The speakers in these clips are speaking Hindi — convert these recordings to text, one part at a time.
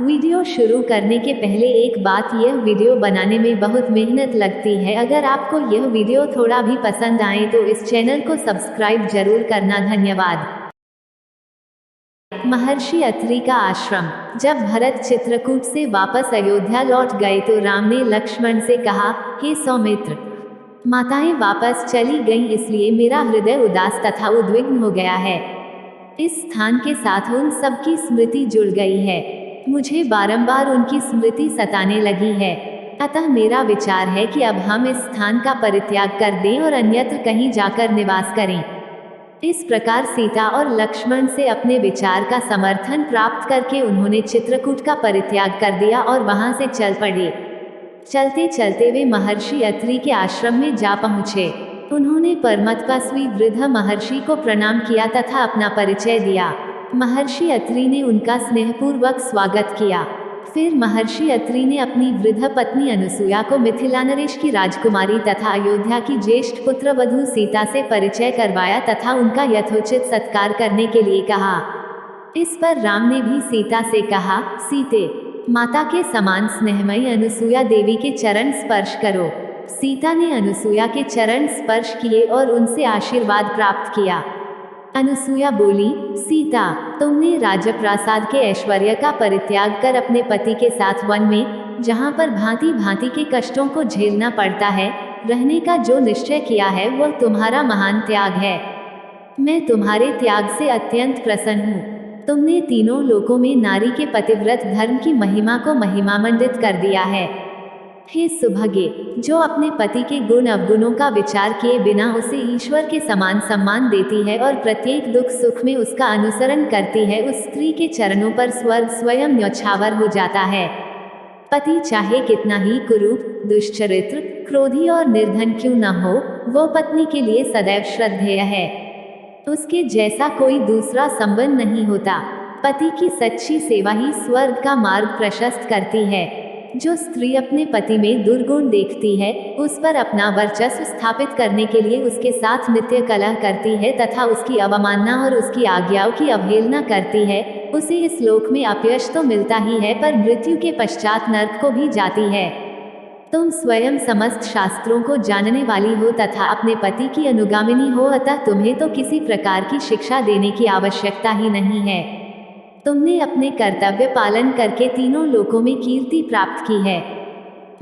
वीडियो शुरू करने के पहले एक बात, यह वीडियो बनाने में बहुत मेहनत लगती है। अगर आपको यह वीडियो थोड़ा भी पसंद आए तो इस चैनल को सब्सक्राइब जरूर करना। धन्यवाद। महर्षि अत्रि का आश्रम। जब भरत चित्रकूट से वापस अयोध्या लौट गए तो राम ने लक्ष्मण से कहा, हे सौमित्र, माताएं वापस चली गईं, इसलिए मेरा हृदय उदास तथा उद्विग्न हो गया है। इस स्थान के साथ उन सबकी स्मृति जुड़ गई है। मुझे बारंबार उनकी स्मृति सताने लगी है। अतः मेरा विचार है कि अब हम इस स्थान का परित्याग कर दें और अन्यत्र कहीं जाकर निवास करें। इस प्रकार सीता और लक्ष्मण से अपने विचार का समर्थन प्राप्त करके उन्होंने चित्रकूट का परित्याग कर दिया और वहां से चल पड़े। चलते चलते वे महर्षि अत्रि के आश्रम में जा पहुँचे। उन्होंने परमतपस्वी वृद्ध महर्षि को प्रणाम किया तथा अपना परिचय दिया। महर्षि अत्रि ने उनका स्नेहपूर्वक स्वागत किया। फिर महर्षि अत्रि ने अपनी वृद्ध पत्नी अनुसुया को मिथिलानरेश की राजकुमारी तथा अयोध्या की ज्येष्ठ पुत्रवधू सीता से परिचय करवाया तथा उनका यथोचित सत्कार करने के लिए कहा। इस पर राम ने भी सीता से कहा, सीते, माता के समान स्नेहमयी अनुसुया देवी के चरण स्पर्श करो। सीता ने अनुसुया के चरण स्पर्श किए और उनसे आशीर्वाद प्राप्त किया। अनुसुया बोली, सीता, तुमने राजप्रासाद के ऐश्वर्य का परित्याग कर अपने पति के साथ वन में, जहाँ पर भांति भांति के कष्टों को झेलना पड़ता है, रहने का जो निश्चय किया है वह तुम्हारा महान त्याग है। मैं तुम्हारे त्याग से अत्यंत प्रसन्न हूँ। तुमने तीनों लोकों में नारी के पतिव्रत धर्म की महिमा को महिमामंडित कर दिया है। हे सुभगे, जो अपने पति के गुण अवगुणों का विचार किए बिना उसे ईश्वर के समान सम्मान देती है और प्रत्येक दुख सुख में उसका अनुसरण करती है, उस स्त्री के चरणों पर स्वर्ग स्वयं न्यौछावर हो जाता है। पति चाहे कितना ही कुरूप, दुष्चरित्र, क्रोधी और निर्धन क्यों न हो, वो पत्नी के लिए सदैव श्रद्धेय है। उसके जैसा कोई दूसरा संबंध नहीं होता। पति की सच्ची सेवा ही स्वर्ग का मार्ग प्रशस्त करती है। जो स्त्री अपने पति में दुर्गुण देखती है, उस पर अपना वर्चस्व स्थापित करने के लिए उसके साथ नित्य कलह करती है तथा उसकी अवमानना और उसकी आज्ञाओं की अवहेलना करती है, उसे इस लोक में अपयश तो मिलता ही है पर मृत्यु के पश्चात नरक को भी जाती है। तुम स्वयं समस्त शास्त्रों को जानने वाली हो तथा अपने पति की अनुगामिनी हो, अतः तुम्हें तो किसी प्रकार की शिक्षा देने की आवश्यकता ही नहीं है। तुमने अपने कर्तव्य पालन करके तीनों लोकों में कीर्ति प्राप्त की है।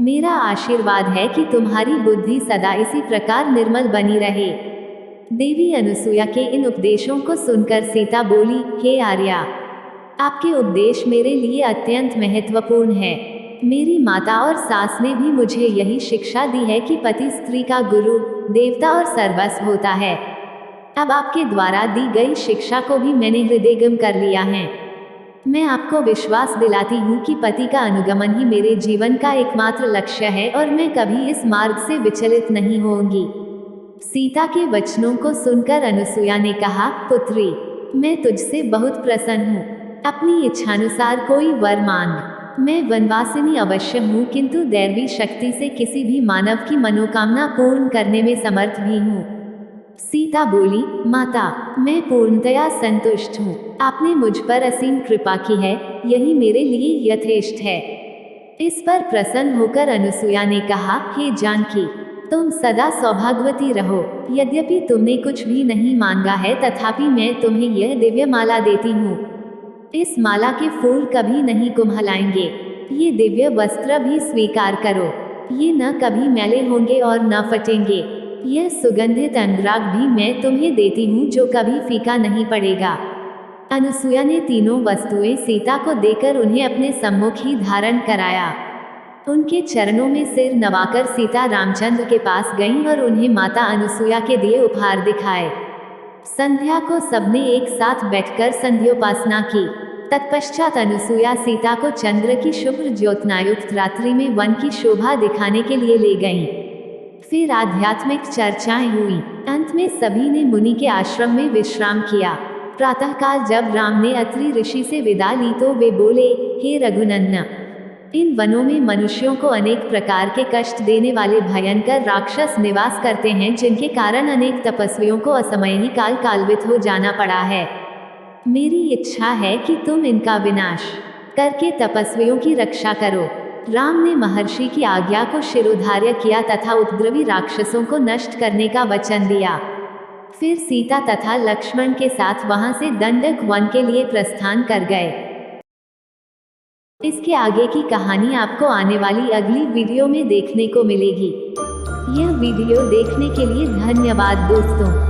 मेरा आशीर्वाद है कि तुम्हारी बुद्धि सदा इसी प्रकार निर्मल बनी रहे। देवी अनुसुया के इन उपदेशों को सुनकर सीता बोली, हे आर्या, आपके उपदेश मेरे लिए अत्यंत महत्वपूर्ण है। मेरी माता और सास ने भी मुझे यही शिक्षा दी है कि पति स्त्री का गुरु, देवता और सर्वस्व होता है। अब आपके द्वारा दी गई शिक्षा को भी मैंने हृदयगम कर लिया है। मैं आपको विश्वास दिलाती हूँ कि पति का अनुगमन ही मेरे जीवन का एकमात्र लक्ष्य है और मैं कभी इस मार्ग से विचलित नहीं होंगी। सीता के वचनों को सुनकर अनुसुया ने कहा, पुत्री, मैं तुझसे बहुत प्रसन्न हूँ। अपनी इच्छानुसार कोई वर मांग। मैं वनवासिनी अवश्य हूँ, किंतु दैवी शक्ति से किसी भी मानव की मनोकामना पूर्ण करने में समर्थ भी हूँ। सीता बोली, माता, मैं पूर्णतया संतुष्ट हूँ। आपने मुझ पर असीम कृपा की है, यही मेरे लिए यथेष्ट है। इस पर प्रसन्न होकर अनुसुया ने कहा, हे जानकी, तुम सदा सौभाग्यवती रहो। यद्यपि तुमने कुछ भी नहीं मांगा है, तथापि मैं तुम्हें यह दिव्य माला देती हूँ। इस माला के फूल कभी नहीं कुम्हलाएंगे। ये दिव्य वस्त्र भी स्वीकार करो। ये न कभी मैले होंगे और न फटेंगे। यह सुगंधित अंगराग भी मैं तुम्हें देती हूँ, जो कभी फीका नहीं पड़ेगा। अनुसुया ने तीनों वस्तुएं सीता को देकर उन्हें अपने सम्मुख ही धारण कराया। उनके चरणों में सिर नवाकर सीता रामचंद्र के पास गईं और उन्हें माता अनुसुया के दिए उपहार दिखाए। संध्या को सबने एक साथ बैठकर संध्योपासना की। तत्पश्चात अनुसुया सीता को चंद्र की शुभ्र ज्योत्नायुक्त रात्रि में वन की शोभा दिखाने के लिए ले गईं। फिर आध्यात्मिक चर्चाएं हुई। अंत में सभी ने मुनि के आश्रम में विश्राम किया। प्रातःकाल जब राम ने अत्रि ऋषि से विदा ली तो वे बोले, हे रघुनंदन, इन वनों में मनुष्यों को अनेक प्रकार के कष्ट देने वाले भयंकर राक्षस निवास करते हैं, जिनके कारण अनेक तपस्वियों को असमयी कालवित हो जाना पड़ा है। मेरी इच्छा है कि तुम इनका विनाश करके तपस्वियों की रक्षा करो। राम ने महर्षि की आज्ञा को शिरोधार्य किया तथा उपद्रवी राक्षसों को नष्ट करने का वचन दिया। फिर सीता तथा लक्ष्मण के साथ वहां से दंडक वन के लिए प्रस्थान कर गए। इसके आगे की कहानी आपको आने वाली अगली वीडियो में देखने को मिलेगी। यह वीडियो देखने के लिए धन्यवाद दोस्तों।